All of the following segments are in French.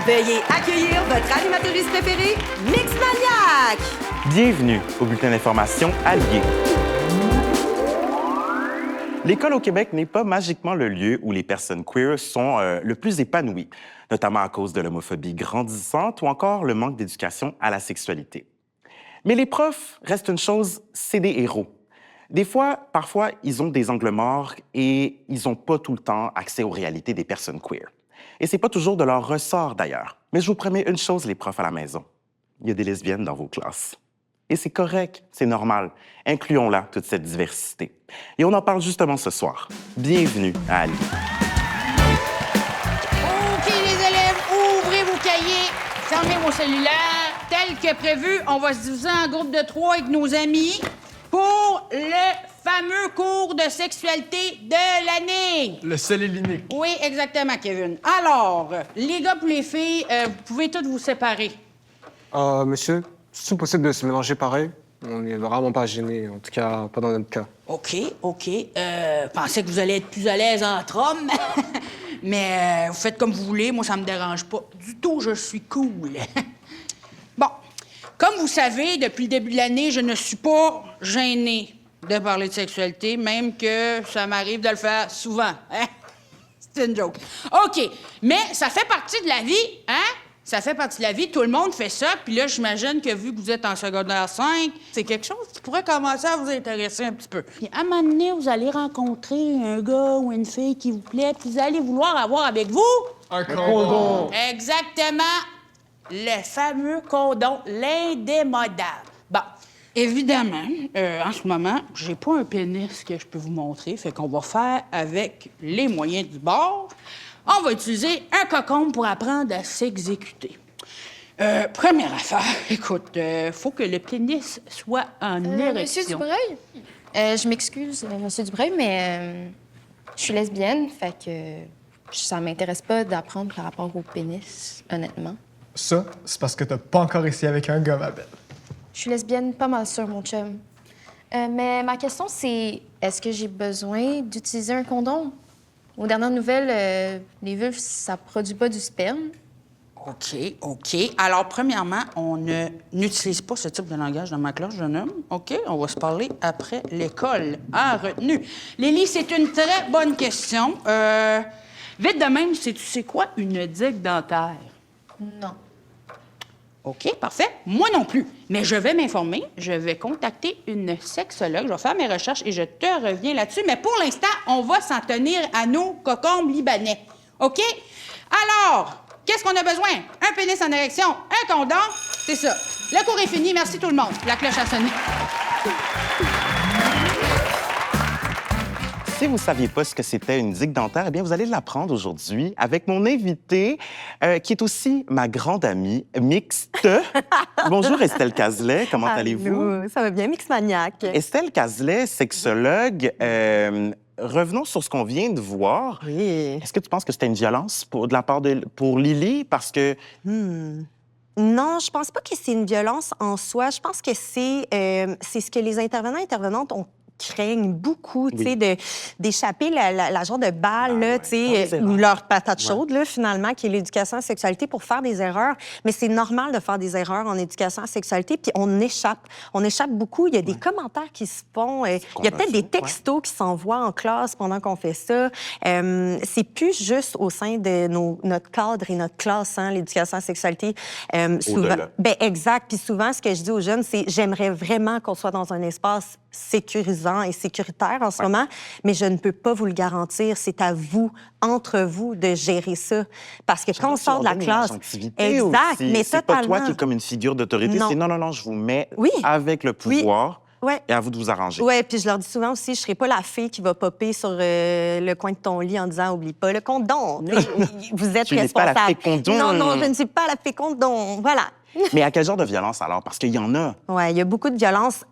Veuillez accueillir votre animatrice préférée, Mixmaniac! Bienvenue au bulletin d'information Allié. L'école au Québec n'est pas magiquement le lieu où les personnes queer sont le plus épanouies, notamment à cause de l'homophobie grandissante ou encore le manque d'éducation à la sexualité. Mais les profs restent une chose, c'est des héros. Des fois, parfois, ils ont des angles morts et ils n'ont pas tout le temps accès aux réalités des personnes queer. Et c'est pas toujours de leur ressort, d'ailleurs. Mais je vous promets une chose, les profs à la maison. Il y a des lesbiennes dans vos classes. Et c'est correct, c'est normal. Incluons-la, toute cette diversité. Et on en parle justement ce soir. Bienvenue à Ali. OK, les élèves, ouvrez vos cahiers, fermez vos cellulaires. Tel que prévu, on va se diviser en groupe de 3 avec nos amis pour le fameux cours de sexualité de l'année. Le seul et l'unique. Oui, exactement, Kevin. Alors, les gars pour les filles, vous pouvez tous vous séparer. Monsieur, c'est possible de se mélanger pareil? On n'est vraiment pas gênés, en tout cas pas dans notre cas. OK. Pensez que vous allez être plus à l'aise entre hommes. Mais vous faites comme vous voulez, moi, ça me dérange pas. Du tout, je suis cool. Bon, comme vous savez, depuis le début de l'année, je ne suis pas gênée de parler de sexualité, même que ça m'arrive de le faire souvent. Hein? C'est une joke. OK, mais ça fait partie de la vie, hein? Ça fait partie de la vie, tout le monde fait ça, puis là, j'imagine que vu que vous êtes en secondaire 5, c'est quelque chose qui pourrait commencer à vous intéresser un petit peu. Puis à un moment donné, vous allez rencontrer un gars ou une fille qui vous plaît, puis vous allez vouloir avoir avec vous... Un condom! Exactement, le fameux condom, l'indémodable. Bon, évidemment, en ce moment, j'ai pas un pénis que je peux vous montrer, fait qu'on va faire avec les moyens du bord. On va utiliser un cocon pour apprendre à s'exécuter. Première affaire, écoute, faut que le pénis soit en érection. Monsieur Dubreuil? Je m'excuse, Monsieur Dubreuil, mais je suis lesbienne, fait que ça m'intéresse pas d'apprendre par rapport au pénis, honnêtement. Ça, c'est parce que t'as pas encore essayé avec un gars, ma belle. Je suis lesbienne pas mal sûre, mon chum. Mais ma question, c'est est-ce que j'ai besoin d'utiliser un condom? Aux dernières nouvelles, les vulves, ça produit pas du sperme. OK. Alors, premièrement, on n'utilise pas ce type de langage dans ma classe, jeune homme. OK? On va se parler après l'école. En retenue. Lily, c'est une très bonne question. Vite de même, tu sais quoi, une digue dentaire? Non. OK, parfait. Moi non plus. Mais je vais m'informer, je vais contacter une sexologue, je vais faire mes recherches et je te reviens là-dessus. Mais pour l'instant, on va s'en tenir à nos cocombes libanais. OK? Alors, qu'est-ce qu'on a besoin? Un pénis en érection, un condom, c'est ça. Le cours est fini, merci tout le monde. La cloche a sonné. Si vous ne saviez pas ce que c'était une digue dentaire, eh bien, vous allez l'apprendre aujourd'hui avec mon invité, qui est aussi ma grande amie, mixte. Bonjour, Estelle Cazelet. Comment allez-vous? Ça va bien, Mixmaniac? Estelle Cazelet, sexologue. Revenons sur ce qu'on vient de voir. Oui. Est-ce que tu penses que c'était une violence de la part pour Lily? Parce que... Non, je pense pas que c'est une violence en soi. Je pense que c'est ce que les intervenants et intervenantes craignent beaucoup, tu sais, d'échapper la genre de balle, là, tu sais, ou leur patate chaude, là, finalement, qui est l'éducation à la sexualité pour faire des erreurs. Mais c'est normal de faire des erreurs en éducation à la sexualité, puis on échappe. On échappe beaucoup. Il y a des commentaires qui se font. Il y a peut-être des textos qui s'envoient en classe pendant qu'on fait ça. C'est plus juste au sein de notre cadre et notre classe, hein, l'éducation à la sexualité. Souvent, ben exact. Puis souvent, ce que je dis aux jeunes, c'est j'aimerais vraiment qu'on soit dans un espace sécurisant et sécuritaire en ce moment, mais je ne peux pas vous le garantir. C'est à vous, entre vous, de gérer ça. Parce que quand on sort de la classe... Exact, aussi. Mais c'est pas toi qui es comme une figure d'autorité. C'est non, je vous mets avec le pouvoir. Ouais. Et à vous de vous arranger. Oui, puis je leur dis souvent aussi, je serai pas la fille qui va popper sur le coin de ton lit en disant « Oublie pas le condom. » Vous êtes tu responsable. Tu n'es pas la fécondon. Non, je ne suis pas la fécondon. Voilà. Mais à quel genre de violence alors? Parce qu'il y en a. Oui, il y a beaucoup de violence.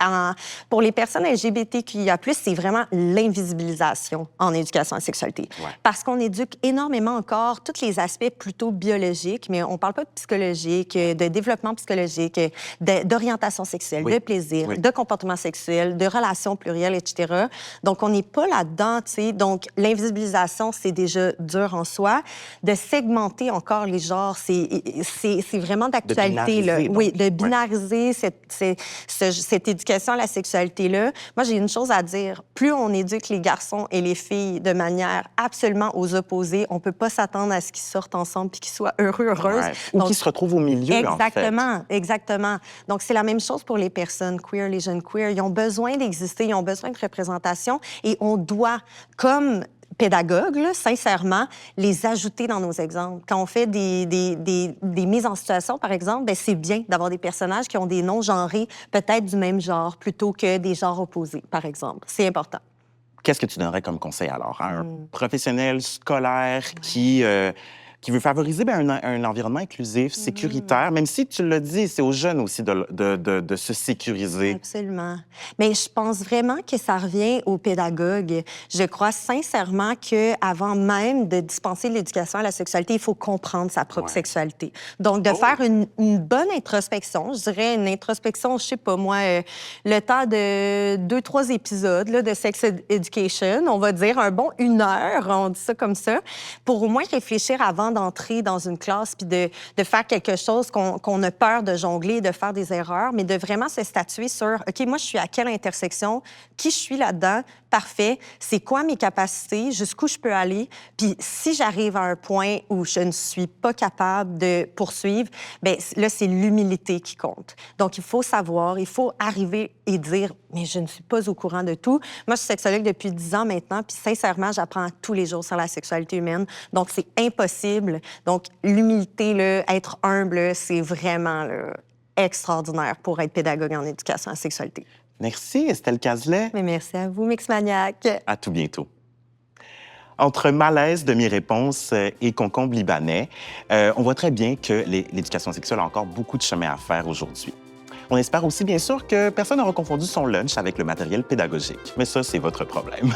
Pour les personnes LGBTQIA+, c'est vraiment l'invisibilisation en éducation à la sexualité. Ouais. Parce qu'on éduque énormément encore tous les aspects plutôt biologiques, mais on parle pas de psychologique, de développement psychologique, d'orientation sexuelle, Oui. de plaisir, Oui. de comportement sexuel, de relations plurielles, etc. Donc, on n'est pas là-dedans, tu sais. Donc, l'invisibilisation, c'est déjà dur en soi. De segmenter encore les genres, c'est vraiment d'actualité, là. binariser, donc. Oui, de binariser cette éducation à la sexualité-là. Moi, j'ai une chose à dire. Plus on éduque les garçons et les filles de manière absolument aux opposés, on peut pas s'attendre à ce qu'ils sortent ensemble puis qu'ils soient heureux, heureuses. Ouais. Ou Donc, qui se retrouvent au milieu, exactement, en fait. exactement. Donc, c'est la même chose pour les personnes queer, les jeunes queer. Ils ont besoin d'exister, ils ont besoin de représentation et on doit, comme pédagogues, là, sincèrement, les ajouter dans nos exemples. Quand on fait des mises en situation, par exemple, ben, c'est bien d'avoir des personnages qui ont des noms genrés, peut-être du même genre, plutôt que des genres opposés, par exemple. C'est important. Qu'est-ce que tu donnerais comme conseil alors à un professionnel scolaire qui veut favoriser un environnement inclusif, sécuritaire, même si tu l'as dit, c'est aux jeunes aussi de se sécuriser. Absolument. Mais je pense vraiment que ça revient aux pédagogues. Je crois sincèrement qu'avant même de dispenser l'éducation à la sexualité, il faut comprendre sa propre sexualité. Donc, de faire une bonne introspection, je dirais une introspection, je sais pas moi, le temps de 2-3 épisodes là, de Sex Education, on va dire un bon 1 heure, on dit ça comme ça, pour au moins réfléchir avant d'entrer dans une classe puis de faire quelque chose qu'on a peur de jongler, de faire des erreurs, mais de vraiment se statuer sur, OK, moi, je suis à quelle intersection? Qui je suis là-dedans? Parfait. C'est quoi mes capacités? Jusqu'où je peux aller? Puis si j'arrive à un point où je ne suis pas capable de poursuivre, bien là, c'est l'humilité qui compte. Donc, il faut savoir, il faut arriver et dire, mais je ne suis pas au courant de tout. Moi, je suis sexologue depuis 10 ans maintenant, puis sincèrement, j'apprends tous les jours sur la sexualité humaine. Donc, c'est impossible. Donc, l'humilité, là, être humble, là, c'est vraiment là, extraordinaire pour être pédagogue en éducation à la sexualité. Merci, Estelle Cazelet. Mais merci à vous, Mixmaniac. À tout bientôt. Entre malaise de mes réponses et concombre libanais, on voit très bien que l'éducation sexuelle a encore beaucoup de chemin à faire aujourd'hui. On espère aussi, bien sûr, que personne n'aura confondu son lunch avec le matériel pédagogique. Mais ça, c'est votre problème.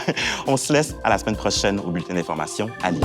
On se laisse à la semaine prochaine au bulletin d'information à Lille.